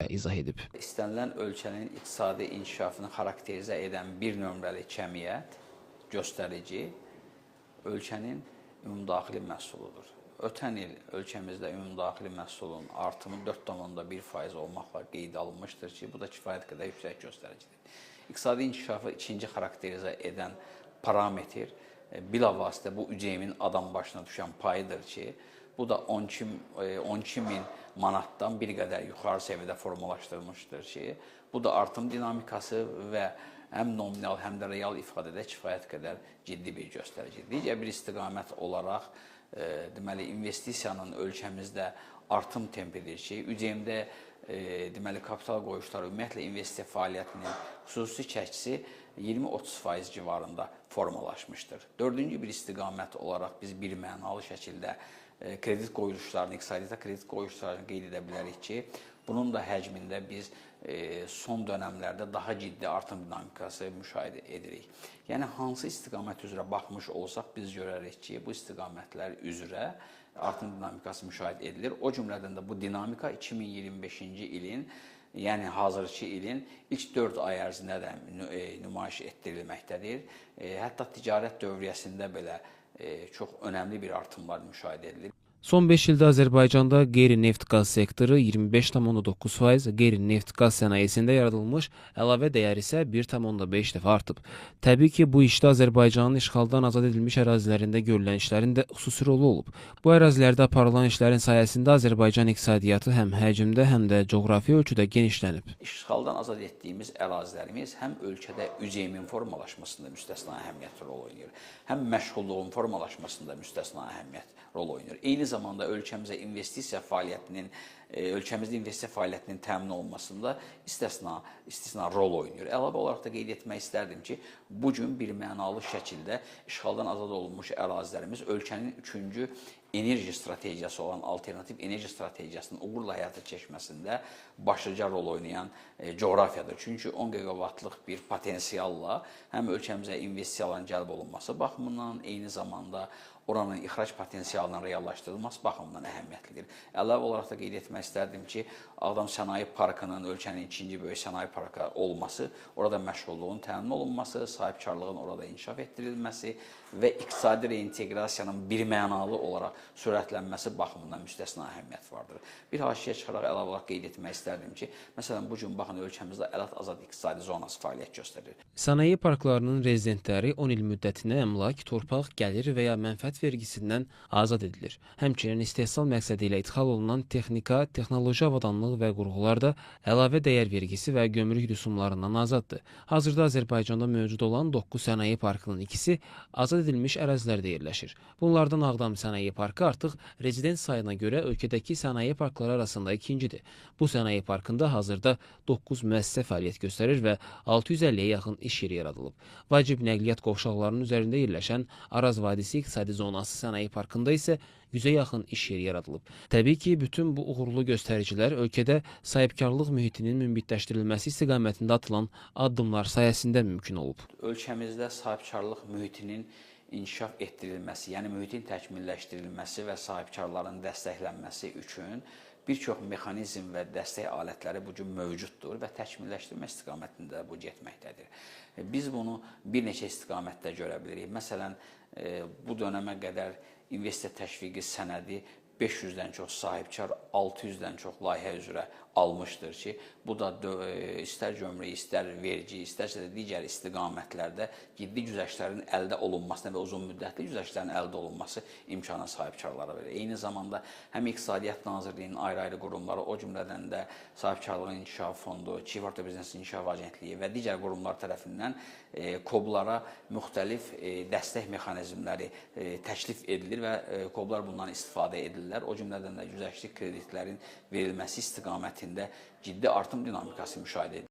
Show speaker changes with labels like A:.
A: izah edib.
B: İstənilən ölkənin iqtisadi inkişafını xarakterizə edən bir nömrəli cəmiyyət, göstərici ölkənin ümumdaxili məhsuludur. Ötən il ölkəmizdə ümumdaxili məhsulun artımı 4,1% olmaqla qeydə alınmışdır ki, bu da kifayət qədər yüksək göstəricidir. İqtisadi inkişafı ikinci xarakterizə edən parametr bilavasitə bu ÜCM-in adam başına düşən payıdır ki, bu da 12 min manatdan bir qədər yuxarı səviyyədə formalaşdırılmışdır ki, bu da artım dinamikası və həm nominal, həm də real ifadədə kifayət qədər ciddi bir göstəricidir. Digər bir istiqamət olaraq, deməli, investisiyanın ölkəmizdə artım tempidir ki, ÜCM-də deməli, kapital qoyuşları, ümumiyyətlə investisiya fəaliyyətinin xüsusi çəkisi 20-30% civarında formalaşmışdır. Dördüncü bir istiqamət olaraq biz bir mənalı şəkildə kredit qoyuluşlarını, iqtisadiyyata kredit qoyuluşlarını qeyd edə bilərik ki, bunun da həcmində biz son dönəmlərdə daha ciddi artım dinamikası müşahidə edirik. Yəni, hansı istiqamət üzrə baxmış olsaq, biz görərik ki, bu istiqamətlər üzrə artım dinamikası müşahidə edilir. O cümlədən də bu dinamika 2025-ci ilin, yəni hazırki ilin ilk 4 ay ərzində də nümayiş etdirilməkdədir. Hətta ticarət dövriyyəsində belə çox önəmli bir artımlar müşahidə edilir.
A: Son 5 ildə Azərbaycanda qeyri-neft-qaz sektoru 25,9%, qeyri-neft-qaz sənayesində yaradılmış əlavə dəyər isə 1,5 dəfə artıb. Təbii ki, bu işdə Azərbaycanın işğaldan azad edilmiş ərazilərində görülən işlərin də xüsusi rolu olub. Bu ərazilərdə aparılan işlərin sayəsində Azərbaycan iqtisadiyyatı həm həcmdə, həm də coğrafi ölçüdə genişlənib.
B: İşğaldan azad etdiyimiz ərazilərimiz həm ölkədə ÜCM-in formalaşmasında müstəsna əhəmiyyət rol oynayır, həm məşğulluğun formalaşmasında müstəsna əhəmiyyət rol oynayır. Eyni zamanda ölkəmizdə investisiya fəaliyyətinin təmin olunmasında istisna rol oynayır. Əlavə olaraq da qeyd etmək istərdim ki, bu gün bir mənalı şəkildə işğaldan azad olunmuş ərazilərimiz ölkənin 3-cü enerji strategiyası olan alternativ enerji strategiyasının uğurla həyata keçməsində başlıca rol oynayan coğrafiyadır. Çünki 10 giqavatlıq bir potensialla həm ölkəmizə investisiyaların cəlb olunması baxımından, eyni zamanda oranın ixrac potensialının reallaşdırılması baxımından əhəmiyyətlidir. Əlavə olaraq da qeyd etmək istərdim ki, Ağdam Sənaye Parkının ölkənin ikinci böyük sənaye parkı olması, orada məşğulluğun təmin olunması, sahibkarlığın orada inkişaf etdirilməsi və iqtisadi reinteqrasiyanın birmənalı olaraq sürətlənməsi baxımından müstəsna əhəmiyyət vardır. Bir haşiyə çıxaraq əlavə olaraq qeyd etmək istərdim ki, məsələn, bu gün baxın ölkəmizdə ələt azad iqtisadi zonası fəaliyyət göstərir.
A: Sənaye parklarının rezidentləri 10 il müddətinə əmlak, torpaq, gəlir və ya mənfəət vergisindən azad edilir. Həmçinin istehsal məqsədi ilə idxal olunan texnika, texnoloji avadanlıq və qurğular da əlavə dəyər vergisi və gömrük rüsumlarından azaddır. Hazırda Azərbaycanda mövcud olan 9 sənaye parkının ikisi azad edilmiş ərazilərdə yerləşir. Bunlardan Ağdam Sənaye Parkı artıq rezident sayına görə ölkədəki sənaye parkları arasında ikincidir. Bu sənaye parkında hazırda 9 müəssisə fəaliyyət göstərir və 650-yə yaxın iş yeri yaradılıb. Vacib nəqliyyat qovşaqlarının üzərində yerləşən Araz Vadisi İqtisadi Zonası Sənaye Parkında isə 100-ə yaxın iş yeri yaradılıb. Təbii ki, bütün bu uğurlu göstəricilər ölkədə sahibkarlıq mühitinin münbitləşdirilməsi istiqamətində atılan addımlar sayəsində mümkün olub.
B: Ölkəmizdə sahibkarlıq mühitinin inkişaf etdirilməsi, yəni mühitin təkmilləşdirilməsi və sahibkarların dəstəklənməsi üçün bir çox mexanizm və dəstək alətləri bu gün mövcuddur və təkmilləşdirmə istiqamətində bu getməkdədir. Biz bunu bir neçə istiqamətdə görə bilirik. Məsələn, bu dönəmə qədər investisiya təşviqi sənədi 500-dən çox sahibkar 600-dən çox layihə üzrə almışdır ki, bu da istər gömrük, istər vergi, istərsə də digər istiqamətlərdə ciddi güzəştlərin əldə olunmasına və uzun müddətli güzəştlərin əldə olunması imkanı sahibkarlara verir. Eyni zamanda həm İqtisadiyyat Nazirliyinin ayrı-ayrı qurumları, o cümlədən də Sahibkarlığın İnkişaf Fondu, Çift Orta Biznes İnkişaf Agentliyi və digər qurumlar tərəfindən KOB-lara müxtəlif dəstək mexanizmləri təklif edilir və KOB-lar bundan istifadə edirlər. O cümlədən də güzəştli kreditlərin verilməsi istiqamətində ciddi artım dinamikası müşahidə edilir.